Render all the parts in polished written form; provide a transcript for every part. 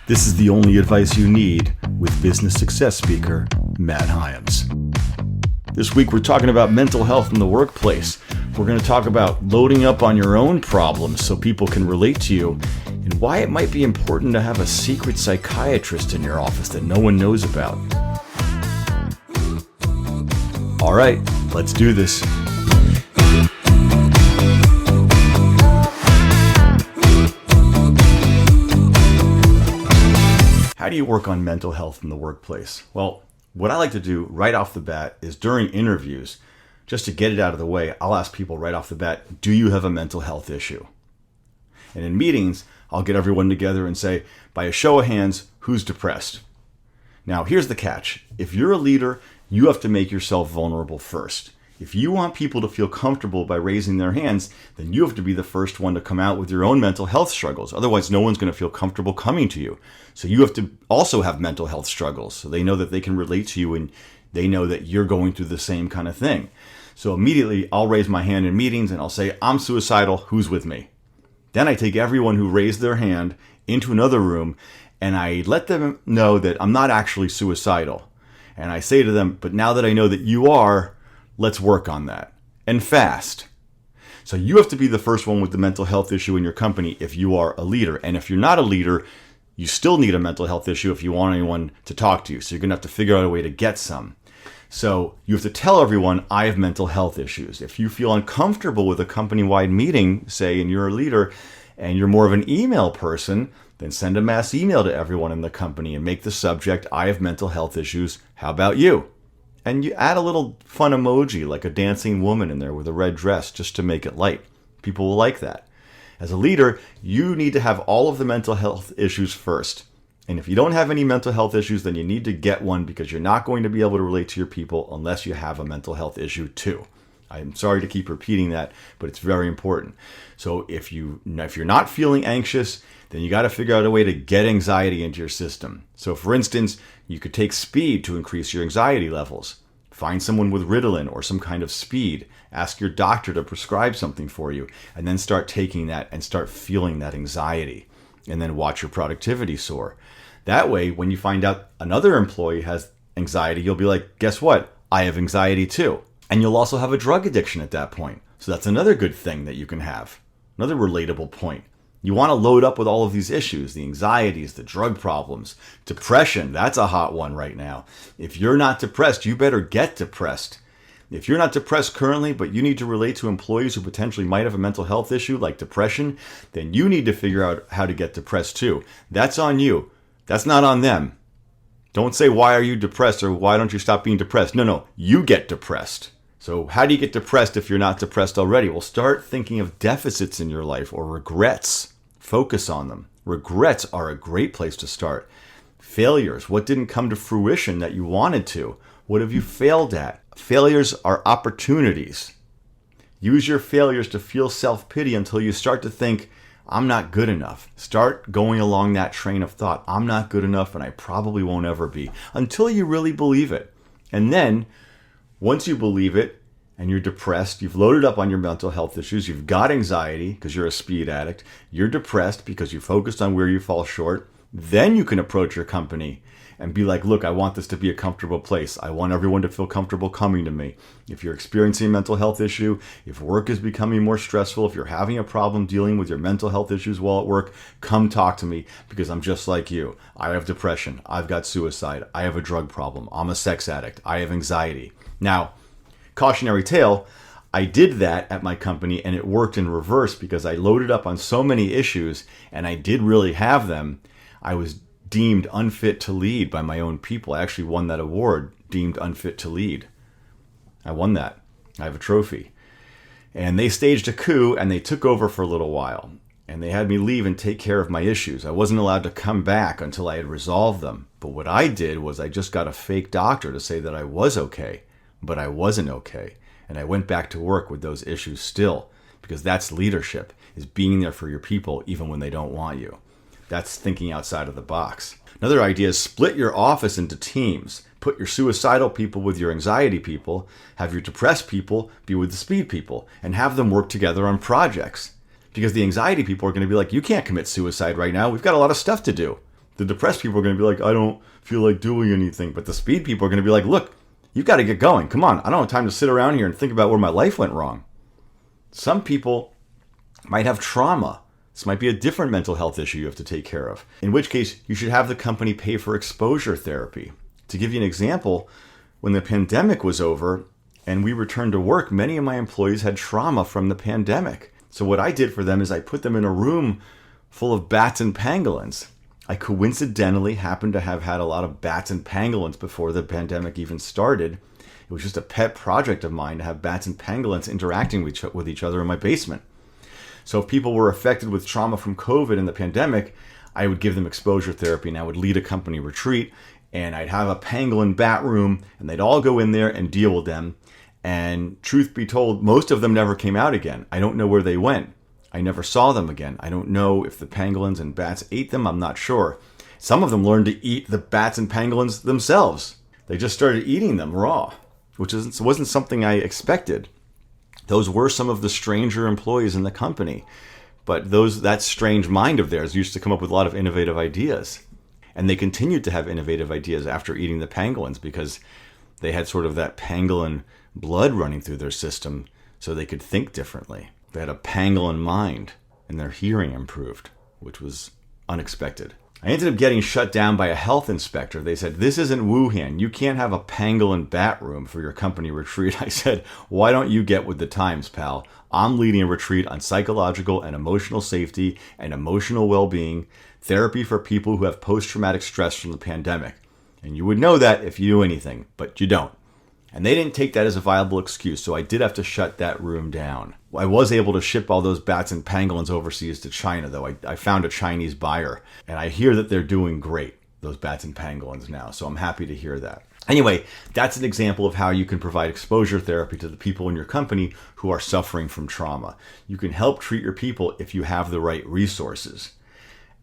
This is the only advice you need with business success speaker, Matt Hyams. This week we're talking about mental health in the workplace. We're going to talk about loading up on your own problems so people can relate to you, and why it might be important to have a secret psychiatrist in your office that no one knows about. All right, let's do this. How do you work on mental health in the workplace? Well, what I like to do right off the bat is during interviews, just to get it out of the way, I'll ask people right off the bat, do you have a mental health issue? And in meetings, I'll get everyone together and say, by a show of hands, who's depressed? Now, here's the catch. If you're a leader, you have to make yourself vulnerable first. If you want people to feel comfortable by raising their hands, then you have to be the first one to come out with your own mental health struggles. Otherwise, no one's going to feel comfortable coming to you. So you have to also have mental health struggles so they know that they can relate to you and they know that you're going through the same kind of thing. So immediately, I'll raise my hand in meetings and I'll say, I'm suicidal, who's with me? Then I take everyone who raised their hand into another room and I let them know that I'm not actually suicidal. And I say to them, but now that I know that you are, let's work on that. And fast. So you have to be the first one with the mental health issue in your company if you are a leader. And if you're not a leader, you still need a mental health issue if you want anyone to talk to you. So you're going to have to figure out a way to get some. So you have to tell everyone, I have mental health issues. If you feel uncomfortable with a company-wide meeting, say, and you're a leader, and you're more of an email person, then send a mass email to everyone in the company and make the subject, I have mental health issues. How about you? And you add a little fun emoji like a dancing woman in there with a red dress just to make it light. People will like that. As a leader, you need to have all of the mental health issues first. And if you don't have any mental health issues, then you need to get one because you're not going to be able to relate to your people unless you have a mental health issue too. I'm sorry to keep repeating that, but it's very important. So if you're not feeling anxious, then you got to figure out a way to get anxiety into your system. So for instance, you could take speed to increase your anxiety levels. Find someone with Ritalin or some kind of speed. Ask your doctor to prescribe something for you, and then start taking that and start feeling that anxiety. And then watch your productivity soar. That way, when you find out another employee has anxiety, you'll be like, guess what? I have anxiety too. And you'll also have a drug addiction at that point. So that's another good thing that you can have. Another relatable point. You want to load up with all of these issues, the anxieties, the drug problems, depression. That's a hot one right now. If you're not depressed, you better get depressed. If you're not depressed currently, but you need to relate to employees who potentially might have a mental health issue like depression, then you need to figure out how to get depressed too. That's on you. That's not on them. Don't say, why are you depressed or why don't you stop being depressed? No, you get depressed. So how do you get depressed if you're not depressed already? Well, start thinking of deficits in your life or regrets. Focus on them. Regrets are a great place to start. Failures. What didn't come to fruition that you wanted to? What have you failed at? Failures are opportunities. Use your failures to feel self-pity until you start to think, I'm not good enough. Start going along that train of thought. I'm not good enough and I probably won't ever be, until you really believe it. And then once you believe it and you're depressed, you've loaded up on your mental health issues, you've got anxiety because you're a speed addict, you're depressed because you focused on where you fall short, then you can approach your company and be like, look, I want this to be a comfortable place. I want everyone to feel comfortable coming to me. If you're experiencing a mental health issue, if work is becoming more stressful, if you're having a problem dealing with your mental health issues while at work, come talk to me because I'm just like you. I have depression. I've got suicide. I have a drug problem. I'm a sex addict. I have anxiety. Now, cautionary tale, I did that at my company and it worked in reverse because I loaded up on so many issues and I did really have them. I was deemed unfit to lead by my own people. I actually won that award, deemed unfit to lead. I won that. I have a trophy. And they staged a coup and they took over for a little while. And they had me leave and take care of my issues. I wasn't allowed to come back until I had resolved them. But what I did was I just got a fake doctor to say that I was okay. But I wasn't okay. And I went back to work with those issues still. Because that's leadership, is being there for your people even when they don't want you. That's thinking outside of the box. Another idea is split your office into teams. Put your suicidal people with your anxiety people, have your depressed people be with the speed people, and have them work together on projects. Because the anxiety people are going to be like, you can't commit suicide right now. We've got a lot of stuff to do. The depressed people are going to be like, I don't feel like doing anything. But the speed people are going to be like, look, you've got to get going. Come on. I don't have time to sit around here and think about where my life went wrong. Some people might have trauma. This might be a different mental health issue you have to take care of, in which case you should have the company pay for exposure therapy. To give you an example, when the pandemic was over and we returned to work, many of my employees had trauma from the pandemic. So what I did for them is I put them in a room full of bats and pangolins. I coincidentally happened to have had a lot of bats and pangolins before the pandemic even started. It was just a pet project of mine to have bats and pangolins interacting with each other in my basement. So if people were affected with trauma from COVID and the pandemic, I would give them exposure therapy, and I would lead a company retreat, and I'd have a pangolin bat room, and they'd all go in there and deal with them. And truth be told, most of them never came out again. I don't know where they went. I never saw them again. I don't know if the pangolins and bats ate them. I'm not sure. Some of them learned to eat the bats and pangolins themselves. They just started eating them raw, which wasn't something I expected. Those were some of the stranger employees in the company. But that strange mind of theirs used to come up with a lot of innovative ideas. And they continued to have innovative ideas after eating the pangolins because they had sort of that pangolin blood running through their system so they could think differently. They had a pangolin mind and their hearing improved, which was unexpected. I ended up getting shut down by a health inspector. They said, this isn't Wuhan. You can't have a pangolin bat room for your company retreat. I said, why don't you get with the times, pal? I'm leading a retreat on psychological and emotional safety and emotional well-being, therapy for people who have post-traumatic stress from the pandemic. And you would know that if you knew anything, but you don't. And they didn't take that as a viable excuse, so I did have to shut that room down. I was able to ship all those bats and pangolins overseas to China, though. I found a Chinese buyer, and I hear that they're doing great, those bats and pangolins now, so I'm happy to hear that. Anyway, that's an example of how you can provide exposure therapy to the people in your company who are suffering from trauma. You can help treat your people if you have the right resources.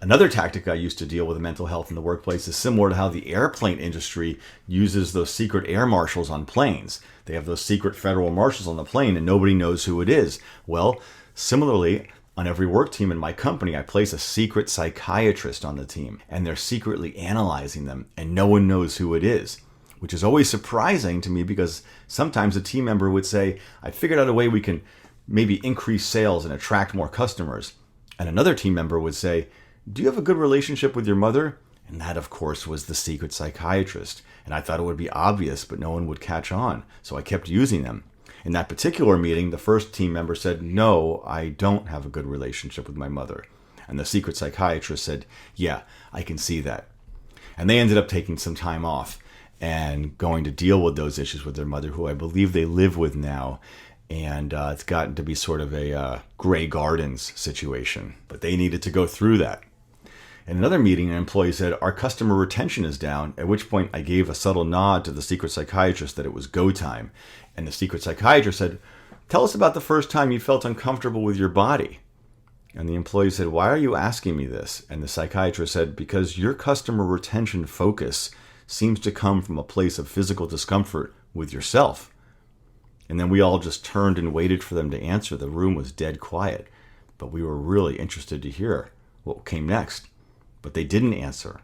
Another tactic I used to deal with mental health in the workplace is similar to how the airplane industry uses those secret air marshals on planes. They have those secret federal marshals on the plane and nobody knows who it is. Well, similarly, on every work team in my company, I place a secret psychiatrist on the team, and they're secretly analyzing them, and no one knows who it is, which is always surprising to me because sometimes a team member would say, I figured out a way we can maybe increase sales and attract more customers. And another team member would say, do you have a good relationship with your mother? And that, of course, was the secret psychiatrist. And I thought it would be obvious, but no one would catch on. So I kept using them. In that particular meeting, the first team member said, no, I don't have a good relationship with my mother. And the secret psychiatrist said, yeah, I can see that. And they ended up taking some time off and going to deal with those issues with their mother, who I believe they live with now. And it's gotten to be sort of a Grey Gardens situation. But they needed to go through that. In another meeting, an employee said, our customer retention is down, at which point I gave a subtle nod to the secret psychiatrist that it was go time. And the secret psychiatrist said, tell us about the first time you felt uncomfortable with your body. And the employee said, why are you asking me this? And the psychiatrist said, because your customer retention focus seems to come from a place of physical discomfort with yourself. And then we all just turned and waited for them to answer. The room was dead quiet, but we were really interested to hear what came next. But they didn't answer.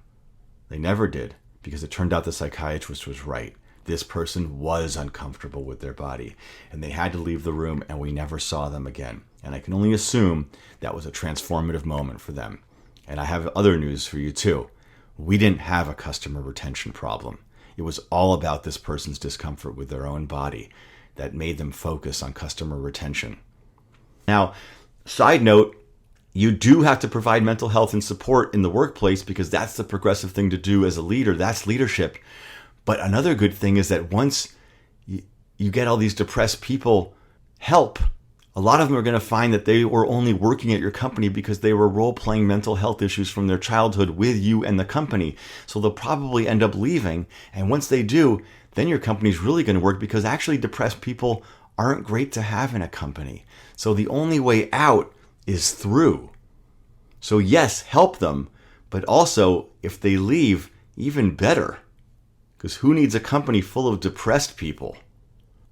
They never did, because it turned out the psychiatrist was right. This person was uncomfortable with their body, and they had to leave the room, and we never saw them again. And I can only assume that was a transformative moment for them. And I have other news for you too. We didn't have a customer retention problem. It was all about this person's discomfort with their own body that made them focus on customer retention. Now, side note, you do have to provide mental health and support in the workplace because that's the progressive thing to do as a leader. That's leadership. But another good thing is that once you get all these depressed people help, a lot of them are going to find that they were only working at your company because they were role-playing mental health issues from their childhood with you and the company. So they'll probably end up leaving. And once they do, then your company's really going to work because actually depressed people aren't great to have in a company. So the only way out is through. So yes, help them, but also if they leave, even better. Because who needs a company full of depressed people?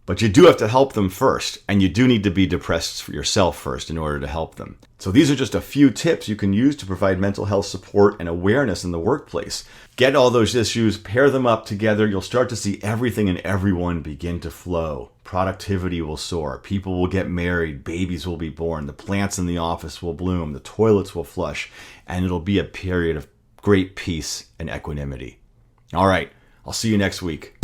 But you do have to help them first, and you do need to be depressed for yourself first in order to help them. So these are just a few tips you can use to provide mental health support and awareness in the workplace. Get all those issues, pair them up together. You'll start to see everything and everyone begin to flow. Productivity will soar. People will get married. Babies will be born. The plants in the office will bloom. The toilets will flush. And it'll be a period of great peace and equanimity. All right, I'll see you next week.